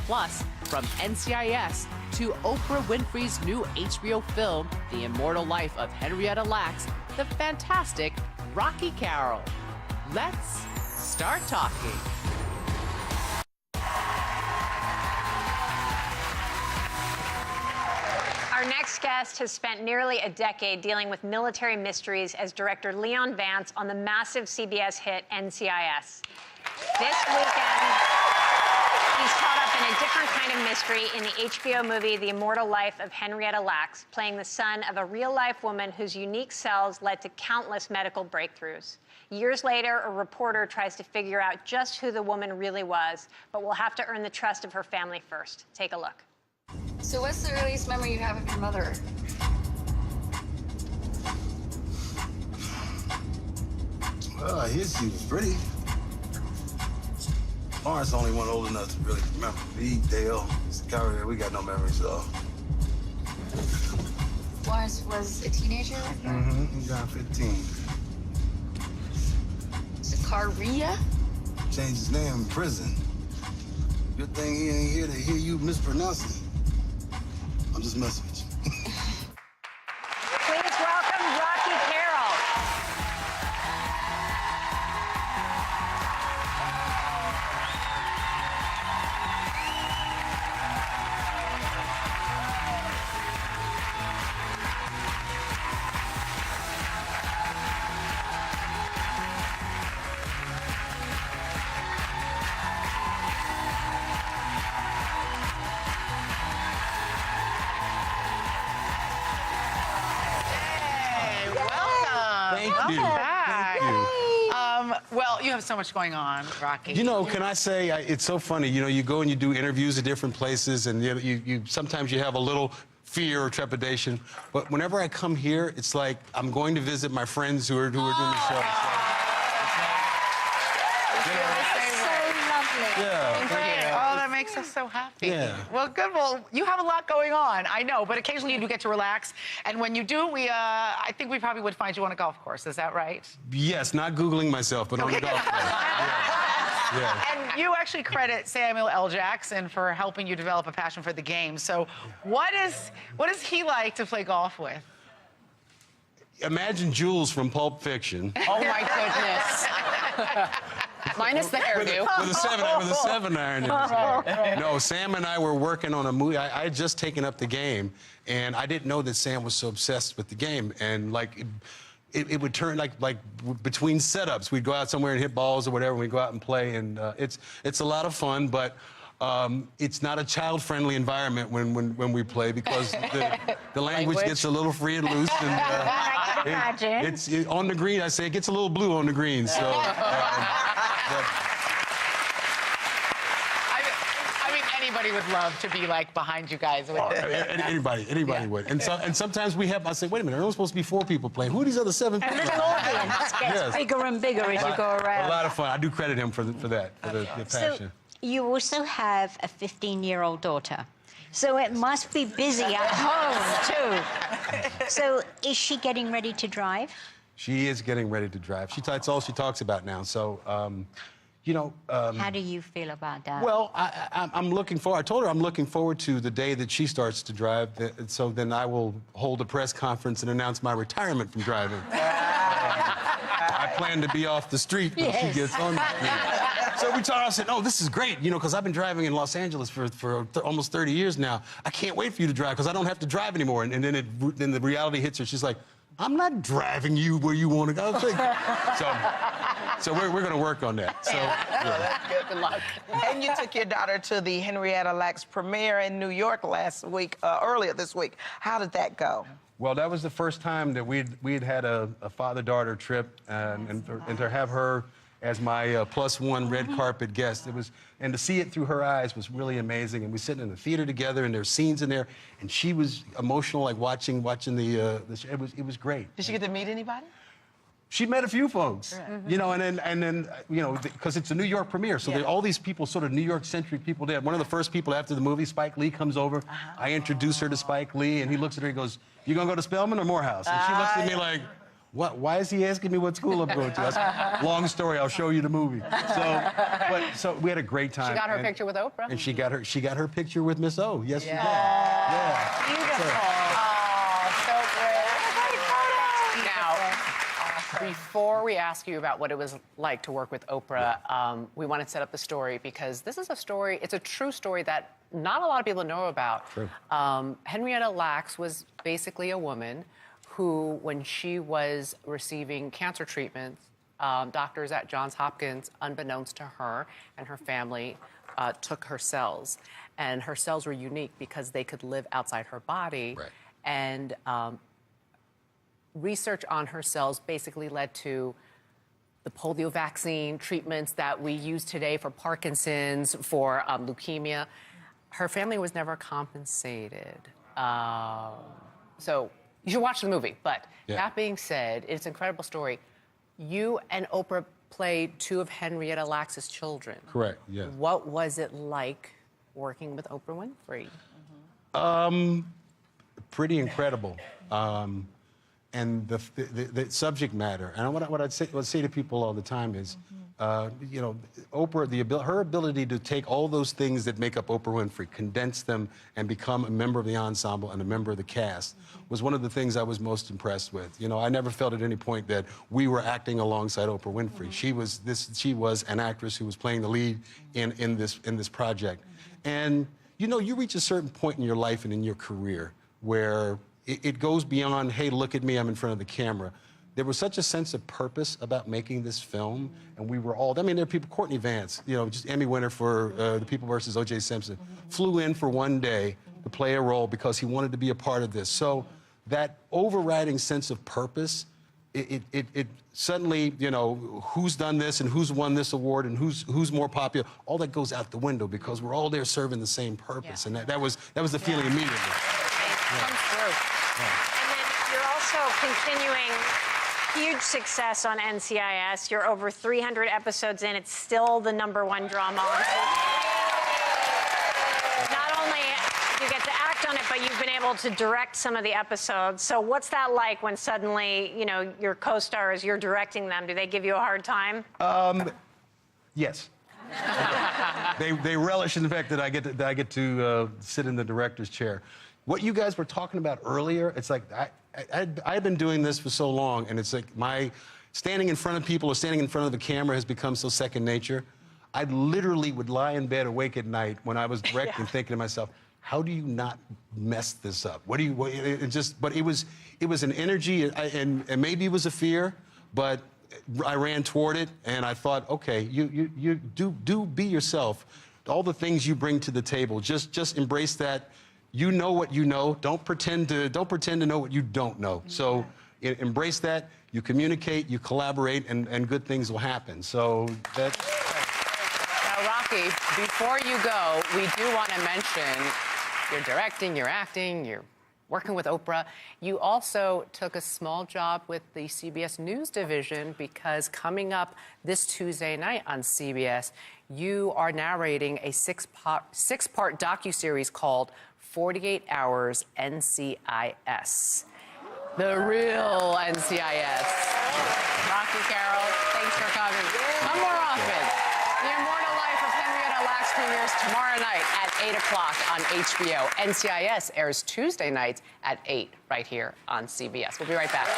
Plus, from NCIS to Oprah Winfrey's new HBO film, The Immortal Life of Henrietta Lacks, the fantastic Rocky Carroll. Let's start talking. Our next guest has spent nearly a decade dealing with military mysteries as director Leon Vance on the massive CBS hit NCIS. This weekend, he's caught up in a different kind of mystery in the HBO movie The Immortal Life of Henrietta Lacks, playing the son of a real-life woman whose unique cells led to countless medical breakthroughs. Years later, a reporter tries to figure out just who the woman really was, but will have to earn the trust of her family first. Take a look. So what's the earliest memory you have of your mother? Well, I hear she was pretty. Lawrence the only one old enough to really remember. Me, Dale, Carroll, we got no memories at all. Lawrence was a teenager? Mm-hmm, he got 15. Zakaria? Changed his name in prison. Good thing he ain't here to hear you mispronounce it. I'm just messing with you. Please welcome Rocky Carroll. Thank you. Back. Thank you. Well, you have so much going on, Rocky. You know, can I say, it's so funny, you know, you go and you do interviews at different places, and you sometimes you have a little fear or trepidation, but whenever I come here, it's like I'm going to visit my friends who are doing the show. Yeah, Great. Oh, that makes us so happy. Yeah. Well, good. Well, you have a lot going on, I know, but occasionally you do get to relax. And when you do, I think we probably would find you on a golf course. Is that right? Yes, not Googling myself, but on the golf course. Yeah. And you actually credit Samuel L. Jackson for helping you develop a passion for the game. So what is he like to play golf with? Imagine Jules from Pulp Fiction. Oh, my goodness. Minus the hairdo. With a 7-iron in his hand. No, Sam and I were working on a movie. I had just taken up the game, and I didn't know that Sam was so obsessed with the game. And, like, it would turn, like between setups, we'd go out somewhere and hit balls or whatever, and we'd go out and play. And it's a lot of fun, but it's not a child-friendly environment when we play, because the language gets a little free and loose. And, I can imagine. It's on the green. I say it gets a little blue on the green. So, I mean, anybody would love to be like behind you guys. Anybody would. And sometimes I say, wait a minute, there are supposed to be 4 people playing. Who are these other 7 people? And the audience gets bigger and bigger as you go around. A lot of fun. I do credit him for that, for the passion. You also have a 15-year-old daughter, so it must be busy at home, too. So is she getting ready to drive? She is getting ready to drive. That's all she talks about now. So, you know... How do you feel about that? Well, I'm looking forward. I told her I'm looking forward to the day that she starts to drive, so then I will hold a press conference and announce my retirement from driving. I plan to be off the street when she gets on the street. So we talked, I said, oh, this is great, you know, because I've been driving in Los Angeles for almost 30 years now. I can't wait for you to drive, because I don't have to drive anymore. And then the reality hits her. She's like, I'm not driving you where you want to go. So we're going to work on that. So, yeah. Good luck. And you took your daughter to the Henrietta Lacks premiere in New York last week, earlier this week. How did that go? Well, that was the first time that we'd had a father-daughter trip, and to have her as my +1 red carpet guest. And to see it through her eyes was really amazing. And we sitting in the theater together, and there's scenes in there, and she was emotional, like watching the it was great. Did she get to meet anybody? She met a few folks, you know, and then you know, because it's a New York premiere, so all these people, sort of New York-centric people there. One of the first people after the movie, Spike Lee, comes over. I introduce her to Spike Lee, and he looks at her and goes, "You gonna go to Spelman or Morehouse?" And she looks at me like, Why is he asking me what school I'm going to? I said, long story, I'll show you the movie. So we had a great time. She got her picture with Oprah. And she got her picture with Miss O. Yes, she did. Yeah. Beautiful. So great. Now, before we ask you about what it was like to work with Oprah, we want to set up the story because this is a story, it's a true story that not a lot of people know about. True. Henrietta Lacks was basically a woman who, when she was receiving cancer treatments, doctors at Johns Hopkins, unbeknownst to her and her family, took her cells. And her cells were unique because they could live outside her body. Right. And research on her cells basically led to the polio vaccine treatments that we use today for Parkinson's, for leukemia. Her family was never compensated. So you should watch the movie. But that being said, it's an incredible story. You and Oprah played two of Henrietta Lacks's children. Correct, yes. What was it like working with Oprah Winfrey? Pretty incredible. And the subject matter. And what I'd say to people all the time is, you know, Oprah, her ability to take all those things that make up Oprah Winfrey, condense them, and become a member of the ensemble and a member of the cast was one of the things I was most impressed with. You know, I never felt at any point that we were acting alongside Oprah Winfrey. She was an actress who was playing the lead in this project. And you know, you reach a certain point in your life and in your career where it goes beyond, hey, look at me, I'm in front of the camera. There was such a sense of purpose about making this film, and we were all, I mean, there are people, Courtney Vance, you know, just Emmy winner for The People vs. O.J. Simpson, flew in for one day to play a role because he wanted to be a part of this. So that overriding sense of purpose, it suddenly, you know, who's done this and who's won this award and who's more popular, all that goes out the window because we're all there serving the same purpose. And that was the feeling immediately. Comes through. And then you're also continuing huge success on NCIS. You're over 300 episodes in. It's still the #1 drama on TV. Not only do you get to act on it, but you've been able to direct some of the episodes. So what's that like when suddenly, you know, your co-stars, you're directing them? Do they give you a hard time? Yes. They relish in the fact that I get to sit in the director's chair. What you guys were talking about earlier, it's like I've been doing this for so long, and it's like my standing in front of people or standing in front of the camera has become so second nature. I literally would lie in bed awake at night when I was directing, thinking to myself, how do you not mess this up? But it was an energy, and maybe it was a fear, but I ran toward it, and I thought, okay, you do be yourself. All the things you bring to the table, just embrace that. You know what you know. Don't pretend to know what you don't know. So embrace that. You communicate, you collaborate, and good things will happen. So that's. Now, Rocky, before you go, we do want to mention you're directing, you're acting, you're working with Oprah. You also took a small job with the CBS News division because coming up this Tuesday night on CBS, you are narrating a six-part docuseries called 48 Hours NCIS. The real NCIS. Rocky, Carroll, thanks for coming. Come more often. The Immortal Life of Henrietta Lacks premieres tomorrow night at 8 o'clock on HBO. NCIS airs Tuesday nights at 8 right here on CBS. We'll be right back.